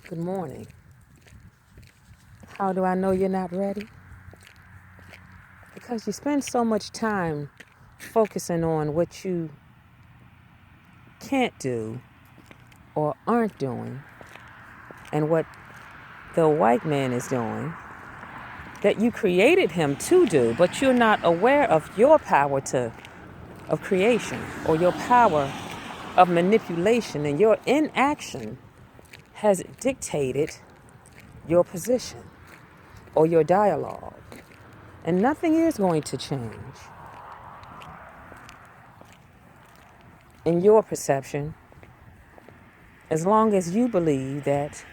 Good morning. How do I know you're not ready? Because you spend so much time focusing on what you can't do or aren't doing and what the white man is doing that you created him to do, but you're not aware of your power of creation or your power of manipulation, and your inaction has dictated your position or your dialogue. And nothing is going to change in your perception as long as you believe that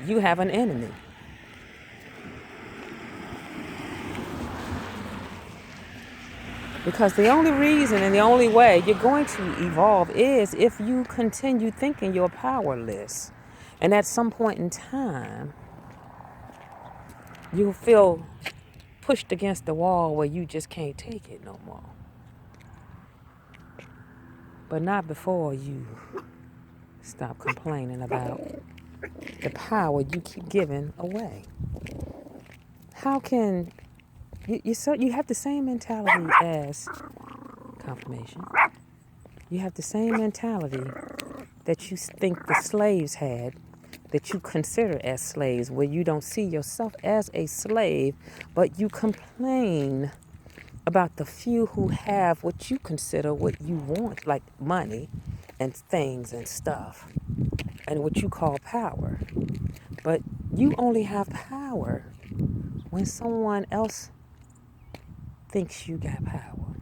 you have an enemy. Because the only reason and the only way you're going to evolve is if you continue thinking you're powerless. And at some point in time, you'll feel pushed against the wall where you just can't take it no more. But not before you stop complaining about the power you keep giving away. How can you have the same mentality as confirmation? You have the same mentality that you think the slaves had, that you consider as slaves, where you don't see yourself as a slave, but you complain about the few who have what you consider what you want, like money and things and stuff, and what you call power. But you only have power when someone else thinks you got power.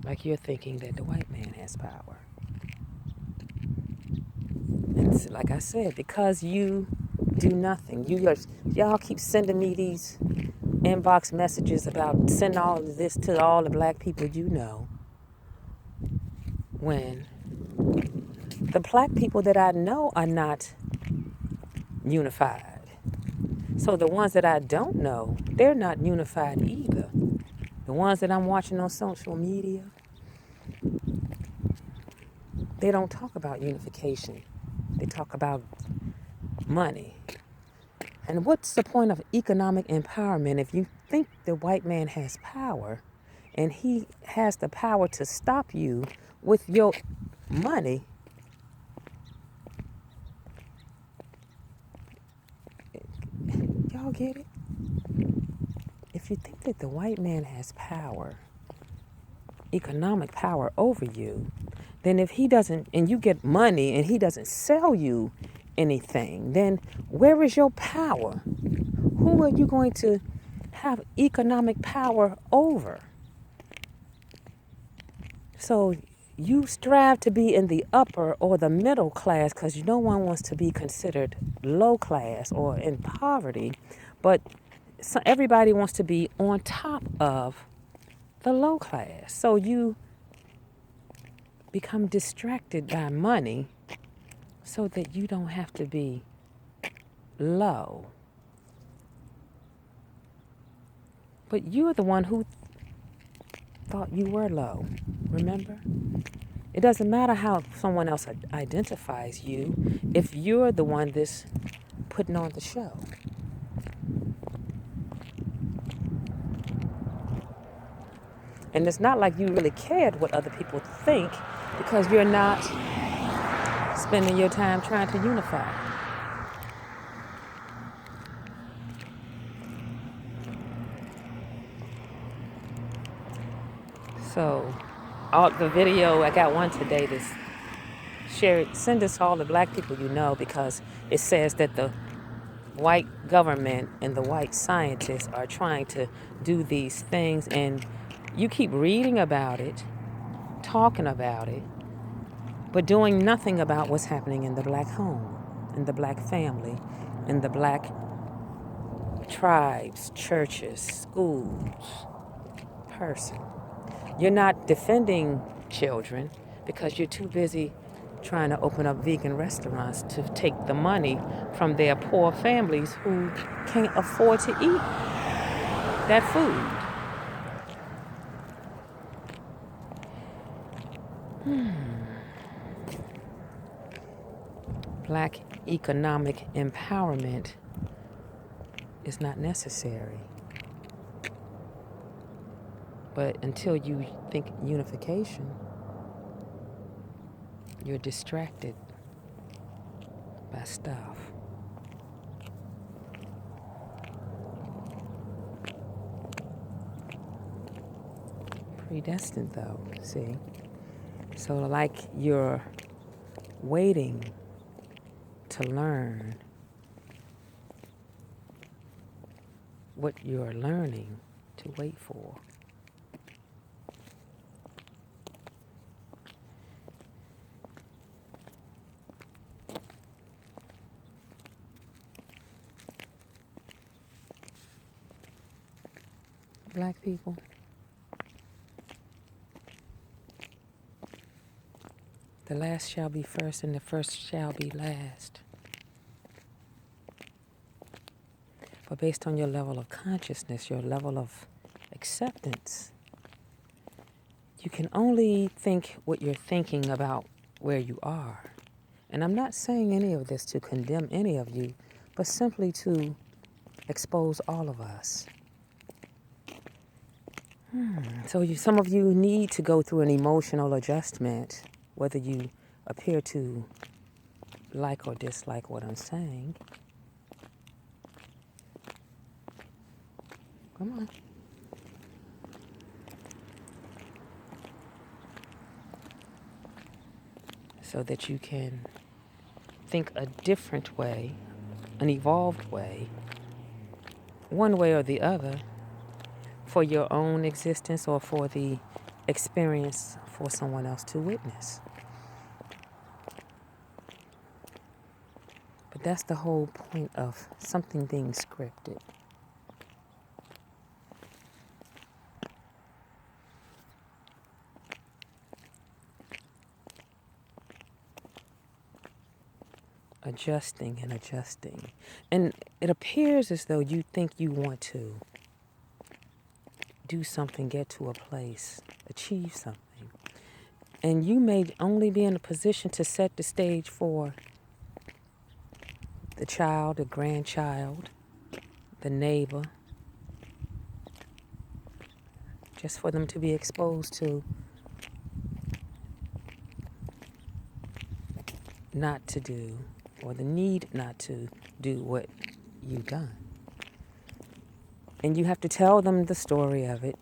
Like you're thinking that the white man has power. And like I said, because you do nothing. Y'all keep sending me these inbox messages about send all of this to all the black people you know, when the black people that I know are not unified. So the ones that I don't know, they're not unified either. The ones that I'm watching on social media, they don't talk about unification. They talk about money. And what's the point of economic empowerment if you think the white man has power and he has the power to stop you with your money? Y'all get it? If you think that the white man has power, economic power over you, then if he doesn't, and you get money and he doesn't sell you anything, then where is your power? Who are you going to have economic power over? So you strive to be in the upper or the middle class because no one wants to be considered low class or in poverty, but everybody wants to be on top of the low class. So you become distracted by money so that you don't have to be low. But you're the one who thought you were low, remember? It doesn't matter how someone else identifies you if you're the one that's putting on the show. And it's not like you really cared what other people think because you're not spending your time trying to unify. So, the video, I got one today that's send this to all the black people you know, because it says that the white government and the white scientists are trying to do these things, and you keep reading about it, talking about it, but doing nothing about what's happening in the black home, in the black family, in the black tribes, churches, schools, person. You're not defending children because you're too busy trying to open up vegan restaurants to take the money from their poor families who can't afford to eat that food. Black economic empowerment is not necessary. But until you think unification, you're distracted by stuff. Predestined though, see? So like you're waiting to learn what you're learning to wait for. Black people, the last shall be first and the first shall be last. But based on your level of consciousness, your level of acceptance, you can only think what you're thinking about where you are. And I'm not saying any of this to condemn any of you, but simply to expose all of us. So some of you need to go through an emotional adjustment, whether you appear to like or dislike what I'm saying. Come on. So that you can think a different way, an evolved way, one way or the other, for your own existence or for the experience for someone else to witness. But that's the whole point of something being scripted. Adjusting and adjusting. And it appears as though you think you want to do something, get to a place, achieve something. And you may only be in a position to set the stage for the child, the grandchild, the neighbor, just for them to be exposed to not to do, or the need not to do what you've done. And you have to tell them the story of it,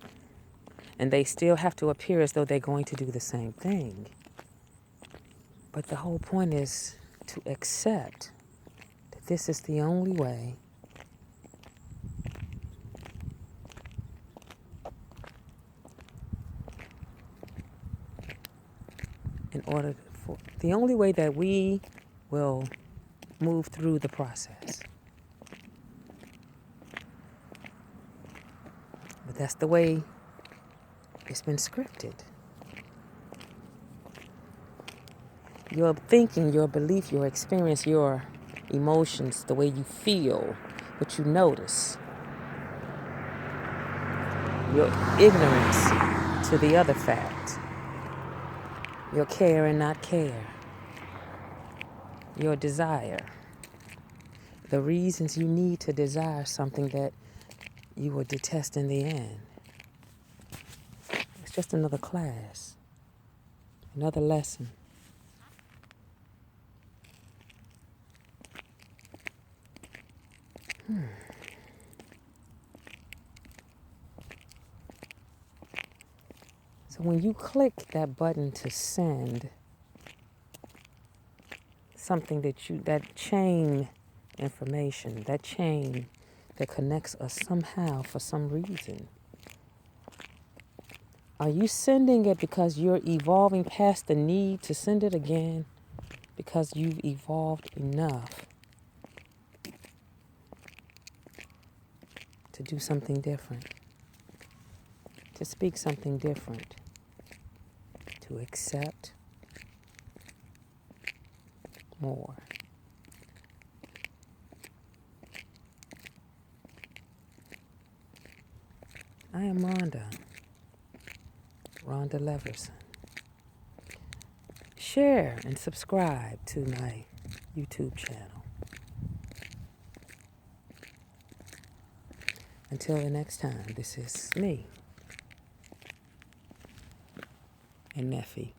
and they still have to appear as though they're going to do the same thing. But the whole point is to accept that this is the only way the only way that we will move through the process. But that's the way it's been scripted. Your thinking, your belief, your experience, your emotions, the way you feel, what you notice, your ignorance to the other fact, your care and not care, your desire, the reasons you need to desire something that you will detest in the end. It's just another class, another lesson. So when you click that button to send something that chain information, that chain that connects us somehow for some reason, are you sending it because you're evolving past the need to send it again? Because you've evolved enough to do something different, to speak something different, to accept more. I am Rhonda Leverson. Share and subscribe to my YouTube channel. Until the next time, this is me and Neffy.